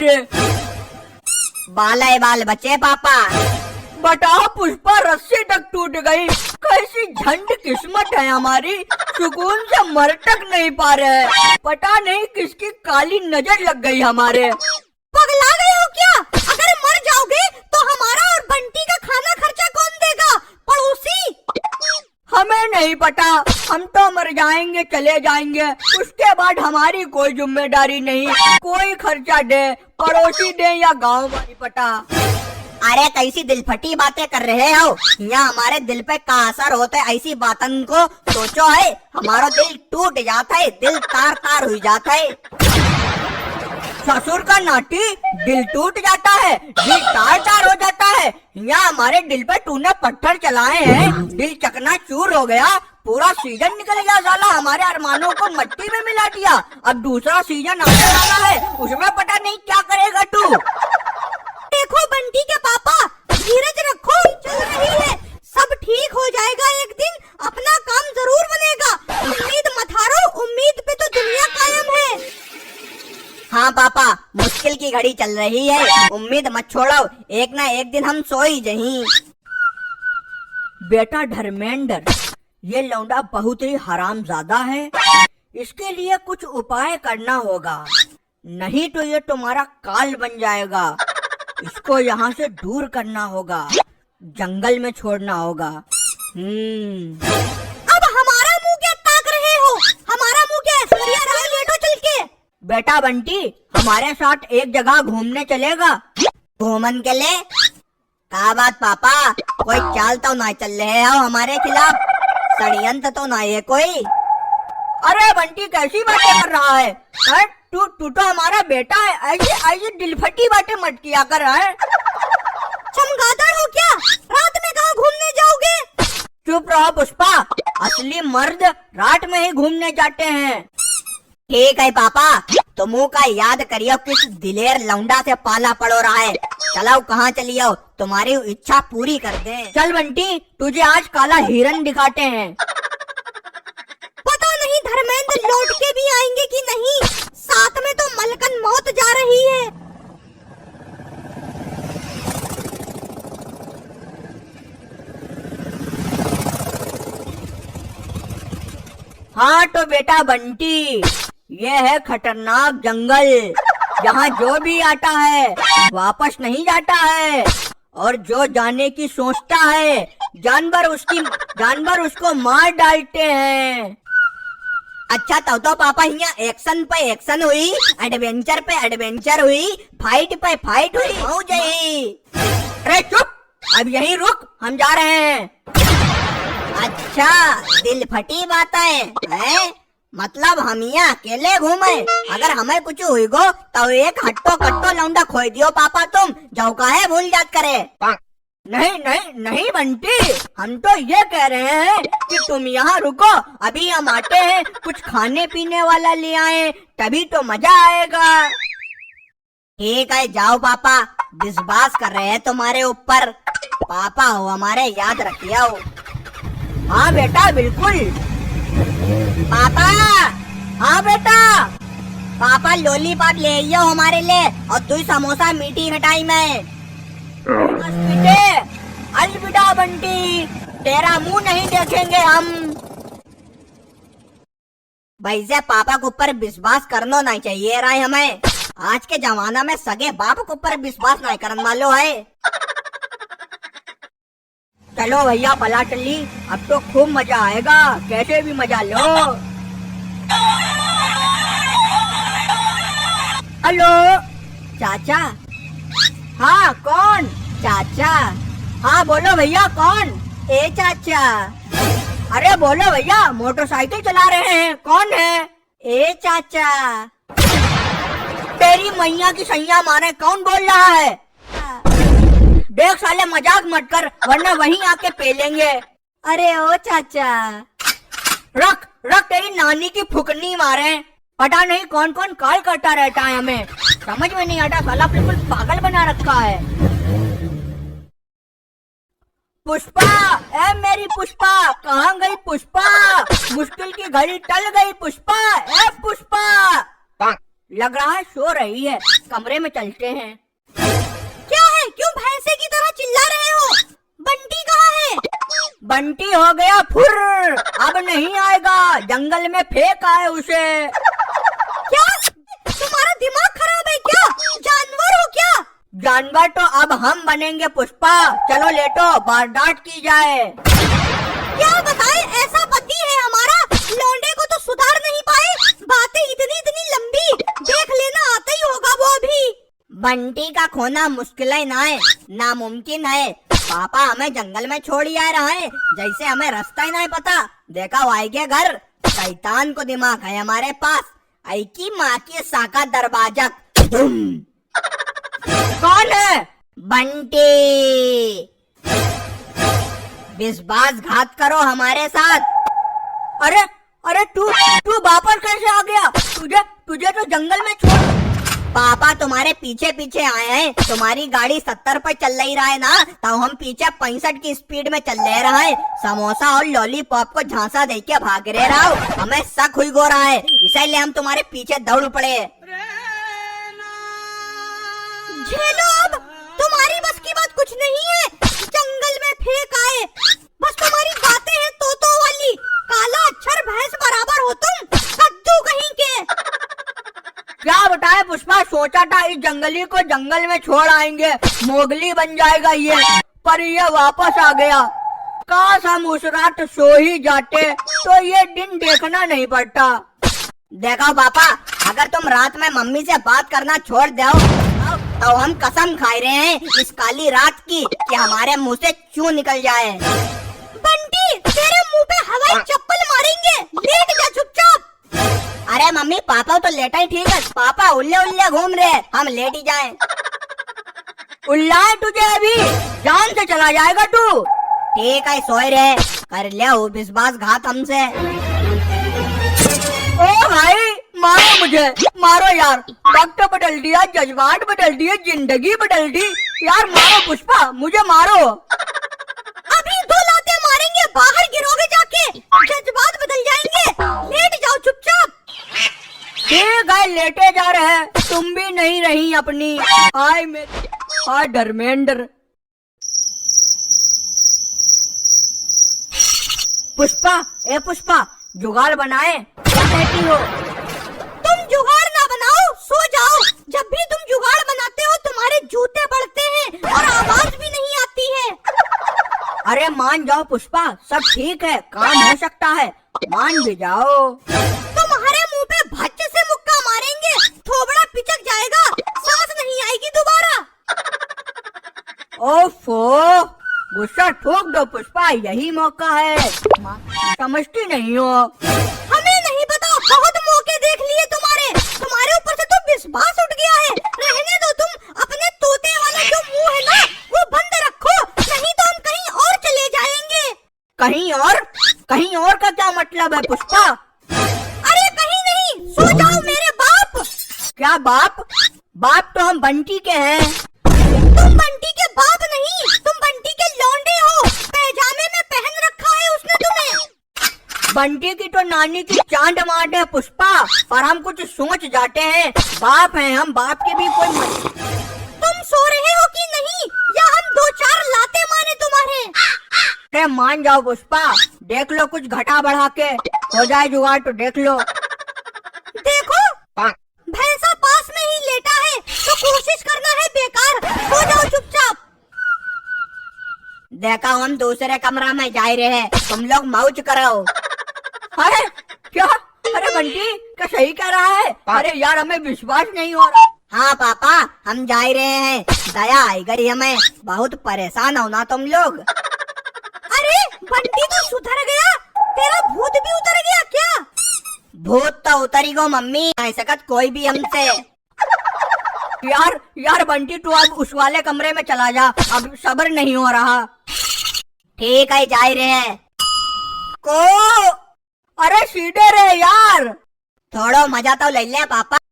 बाल है बाल बचे पापा। बताओ पुष्पा, रस्सी तक टूट गई। कैसी झंड किस्मत है हमारी, सुकून से मर तक नहीं पा रहे। पता नहीं किसकी काली नजर लग गई हमारे। पगला गए हो क्या? अगर मर जाओगे तो हमारा और बंटी का खाना खर्चा कौन देगा? पड़ोसी? हमें नहीं पता, हम तो मर जाएंगे, चले जाएंगे, उसके बाद हमारी कोई जिम्मेदारी नहीं। कोई खर्चा दे, पड़ोसी दे या गांव वाली पता। अरे कैसी दिलफटी बातें कर रहे हो? यहाँ हमारे दिल पे का असर होता है ऐसी बातन को सोचो है। हमारा दिल टूट जाता है, दिल तार तार हो जाता है। ससुर का नाटी, दिल टूट जाता है, दिल तार तार हो जाता है। यहाँ हमारे दिल पे तूने पत्थर चलाए हैं, दिल चकनाचूर हो गया। पूरा सीजन निकल गया साला, हमारे अरमानों को मिट्टी में मिला दिया। अब दूसरा सीजन आने वाला है, उसमें पता नहीं क्या करेगा तू। देखो बंटी के पापा, धीरज रखो, चल रही है, सब ठीक हो जाएगा एक दिन, अपना काम जरूर बनेगा। उम्मीद मत हारो, उम्मीद पे तो दुनिया कायम है। हाँ पापा, मुश्किल की घड़ी चल रही है, उम्मीद मत छोड़ो, एक ना एक दिन हम सोई जहीं। बेटा धर्मेंद्र, ये लौंडा बहुत ही हरामजादा है, इसके लिए कुछ उपाय करना होगा, नहीं तो ये तुम्हारा काल बन जाएगा। इसको यहाँ से दूर करना होगा, जंगल में छोड़ना होगा। अब हमारा मुंह क्या ताक रहे हो? हमारा मुंह क्या ऐश्वर्या राय लेटो चल के। बेटा बंटी, हमारे साथ एक जगह घूमने चलेगा? घूमन के लिए? क्या बात पापा, कोई चाल तो ना चल रहे हो हमारे खिलाफ? षड्यंत्र तो ना है कोई? अरे बंटी, कैसी बातें कर रहा है? तू तो हमारा बेटा है, ऐसी दिलफटी बातें मत किया कर। चमगादड़ हो क्या? रात में कहाँ घूमने जाओगे? चुप रहो पुष्पा, असली मर्द रात में ही घूमने जाते हैं। ठीक है पापा, तुम का याद करियो किस दिलेर लौंडा से पाला पड़ो रहा है। चलो कहाँ चलियो, तुम्हारी इच्छा पूरी कर दे। चल बंटी, तुझे आज काला हिरन दिखाते हैं। पता नहीं धर्मेंद्र लौट के भी आएंगे कि नहीं, साथ में तो मलकन मौत जा रही है। हाँ तो बेटा बंटी, ये है खतरनाक जंगल, यहाँ जो भी आता है वापस नहीं जाता है, और जो जाने की सोचता है जानवर उसको मार डालते हैं। अच्छा तो पापा यहाँ एक्शन पे एक्शन हुई, एडवेंचर पे एडवेंचर हुई, फाइट पे फाइट हुई, मौज ही। अरे चुप, अब यहीं रुक, हम जा रहे हैं। अच्छा, दिल फटी बात है? मतलब हम यहाँ अकेले घूमे? अगर हमें कुछ हुई गो तो एक हट्टो कट्टो लौंडा खोई दियो पापा, तुम जाओ का है भूल जात करे। नहीं नहीं नहीं बंटी, हम तो ये कह रहे हैं कि तुम यहाँ रुको, अभी हम आते हैं, कुछ खाने पीने वाला ले आए, तभी तो मजा आएगा। ठीक है जाओ पापा, विश्वास कर रहे हैं तुम्हारे ऊपर, पापा हो हमारे, याद रखियो। हाँ बेटा बिल्कुल। पापा, हाँ बेटा। पापा लॉलीपॉप ले आइयो हमारे लिए, और 2 समोसा मीठी मिठाई में। अलविदा बंटी, तेरा मुंह नहीं देखेंगे हम। वैसे पापा के ऊपर विश्वास करना नहीं चाहिए रहा हमें, आज के जमाना में सगे बाप के ऊपर विश्वास नहीं करने वालों है। चलो भैया पला चली, अब तो खूब मजा आएगा, कैसे भी मजा लो। हेलो चाचा? हाँ कौन? चाचा? हाँ बोलो भैया कौन? ए चाचा? अरे बोलो भैया, मोटरसाइकिल चला रहे हैं, कौन है? ए चाचा? तेरी मैया की सैया मारे, कौन बोल रहा है? देख साले, मजाक मत कर वरना वहीं आके पेलेंगे। अरे ओ चाचा। रख रख, तेरी नानी की फुकनी मारे। पता नहीं कौन कौन कॉल करता रहता है, हमें समझ में नहीं आता, साला बिल्कुल पागल बना रखा है। पुष्पा, ए मेरी पुष्पा, कहाँ गई पुष्पा? मुश्किल की घड़ी टल गई पुष्पा, ए पुष्पा। लग रहा है सो रही है, कमरे में चलते हैं। क्या है, क्यों भैंसे की तरह चिल्ला रहे हो? बंटी कहाँ है? बंटी हो गया फुर, अब नहीं आएगा, जंगल में फेंक आए उसे। क्या तुम्हारा दिमाग खराब है क्या? जानवर हो क्या? जानवर तो अब हम बनेंगे पुष्पा, चलो लेटो, वारदात की जाए। क्या बताए, ऐसा पति है हमारा, लौंडे को तो सुधार नहीं पाए, बातें इतनी इतनी लंबी, देख लेना आता ही होगा वो अभी। बंटी का खोना मुश्किल ही ना है, नामुमकिन है। पापा हमें जंगल में छोड़ ही आ रहा है, जैसे हमें रास्ता ही नहीं पता। देखा वाई के घर, शैतान को दिमाग है हमारे पास, आई की माँ की साका दरवाजा। कौन है? बंटी, विश्वासघात करो हमारे साथ। अरे अरे तू वापस कैसे आ गया? तुझे तो जंगल में छोड़। पापा तुम्हारे पीछे पीछे आए हैं, तुम्हारी गाड़ी 70 पर चल रही रहा है ना, तो हम पीछे 65 की स्पीड में चल ले रहा है। समोसा और लॉलीपॉप को झांसा दे के भाग रहे रहो, हमें शक हुई गो रहा है, इसीलिए हम तुम्हारे पीछे दौड़ पड़े। झेलो अब, तुम्हारी बस की बात कुछ नहीं है, जंगल में फेंक आए, बस तुम्हारी बातें हैं तोतो वाली, काला अक्षर भैंस बराबर हो तुम, कद्दू कहीं के। क्या बताए पुष्पा, सोचा था इस जंगली को जंगल में छोड़ आएंगे, मोगली बन जाएगा ये, पर ये वापस आ गया। काश हम उस रात सो ही जाते तो ये दिन देखना नहीं पड़ता। देखो पापा, अगर तुम रात में मम्मी से बात करना छोड़ दो तो हम कसम खा रहे हैं इस काली रात की कि हमारे मुंह से चू निकल जाए। बंटी, तेरे मुंह पे हवाई चप्पल मारेंगे, लेट जा चुपचाप। अरे मम्मी, पापा तो लेटा ही ठीक है, पापा उल्ले उल्ले घूम रहे, हम लेट ही जाएं। उल्ला है तुझे, अभी जान से चला जाएगा तू। ठीक है, सोए रहे, कर लिया विश्वासघात हमसे। ओ भाई, मारो मुझे, मारो यार, वक्त बदल दिया, जज्बात बदल दिए, जिंदगी बदल दी यार, मारो पुष्पा, मुझे मारो। अभी 2 लाते मारेंगे, बाहर गिरोगे जाके, जज्बात बदल जाएंगे, लेट जाओ चुपचाप। ठीक है, लेटे जा रहे हैं, तुम भी नहीं रही अपनी। हाय धर्मेंद्र। पुष्पा, ए पुष्पा, जुगाड़ बनाए, क्या कहती हो? तुम जुगाड़ ना बनाओ, सो जाओ, जब भी तुम जुगाड़ बनाते हो तुम्हारे जूते बढ़ते हैं और आवाज भी नहीं आती है। अरे मान जाओ पुष्पा, सब ठीक है, काम हो सकता है, मान भी जाओ। तुम्हारे मुंह पे भच्च से मुक्का मारेंगे, थोबड़ा पिचक जाएगा, सांस नहीं आएगी दोबारा। ओफो, गुस्सा ठोक दो पुष्पा, यही मौका है, समझती नहीं हो। हमें नहीं पता, बहुत मौके देख लिए तुम्हारे ऊपर से तो विश्वास उठ गया है। रहने दो, तुम अपने तोते वाला जो मुंह है ना वो बंद रखो, नहीं तो हम कहीं और चले जाएंगे। कहीं और का क्या मतलब है पुष्पा? अरे कहीं नहीं, सो जाओ मेरे बाप। क्या बाप? बाप तो हम बंटी के हैं। तुम बंटी के बाप नहीं, तुम बंटी के लौंडे हो, पैजामे में पहन रखा है उसने तुम्हें। बंटी की तो नानी की चांद मार है पुष्पा, पर हम कुछ सोच जाते हैं, बाप हैं हम, बाप के भी कोई तुम सो रहे हो कि नहीं, या हम 2-4 लाते मारे तुम्हारे? अरे मान जाओ पुष्पा, देख लो कुछ घटा बढ़ा के हो जाए जुगाड़ तो देख लो। देखो, भैंसा पास में ही लेटा है, तो कोशिश करना है बेकार, सो जाओ चुपचाप। देखा, हम दूसरे कमरा में जा रहे हैं, तुम लोग मौज करो। अरे क्या? अरे बंटी क्या सही कह रहा है? अरे यार, हमें विश्वास नहीं हो रहा। हाँ पापा, हम जा रहे हैं, दया आई गई हमें, बहुत परेशान हो ना तुम लोग। अरे बंटी तो सुधर गया, तेरा भूत भी उतर गया क्या? भूत तो उतरी गो मम्मी, नहीं सकत कोई भी हमसे। यार बंटी, तू अब उस वाले कमरे में चला जा, अब सब्र नहीं हो रहा। ठीक है, जा रहे हैं। को अरे सीधे रहे यार, थोड़ा मजा तो ले ले पापा।